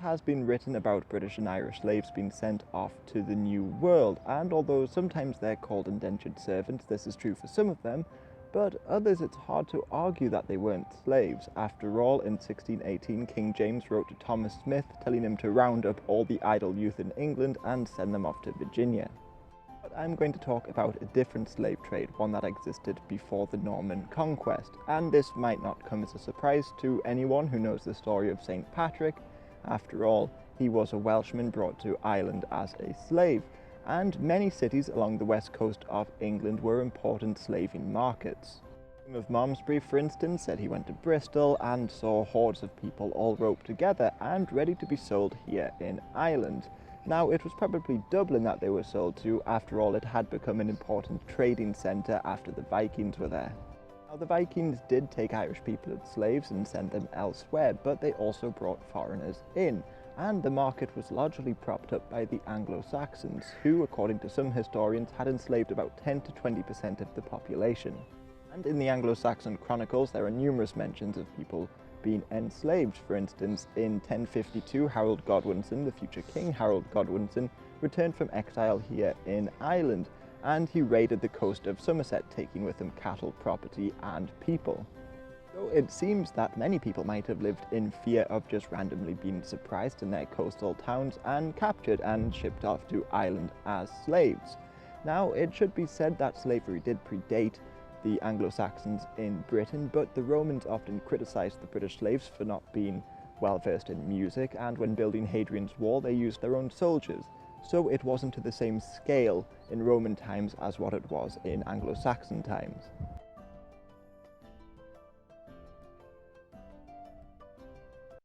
Has been written about British and Irish slaves being sent off to the New World, and although sometimes they're called indentured servants, this is true for some of them, but others it's hard to argue that they weren't slaves. After all, in 1618, King James wrote to Thomas Smith telling him to round up all the idle youth in England and send them off to Virginia. But I'm going to talk about a different slave trade, one that existed before the Norman conquest, and this might not come as a surprise to anyone who knows the story of St. Patrick. After all, he was a Welshman brought to Ireland as a slave, and many cities along the west coast of England were important slaving markets. William of Malmesbury, for instance, said he went to Bristol and saw hordes of people all roped together and ready to be sold here in Ireland. Now, it was probably Dublin that they were sold to. After all, it had become an important trading centre after the Vikings were there. Now, the Vikings did take Irish people as slaves and send them elsewhere, but they also brought foreigners in, and the market was largely propped up by the Anglo-Saxons, who, according to some historians, had enslaved about 10 to 20% of the population. And in the Anglo-Saxon chronicles, there are numerous mentions of people being enslaved. For instance, in 1052, Harold Godwinson, the future King Harold Godwinson, returned from exile here in Ireland, and he raided the coast of Somerset, taking with him cattle, property, and people. So it seems that many people might have lived in fear of just randomly being surprised in their coastal towns and captured and shipped off to Ireland as slaves. Now, it should be said that slavery did predate the Anglo-Saxons in Britain, but the Romans often criticised the British slaves for not being well versed in music, and when building Hadrian's Wall they used their own soldiers, so it wasn't to the same scale in Roman times as what it was in Anglo-Saxon times.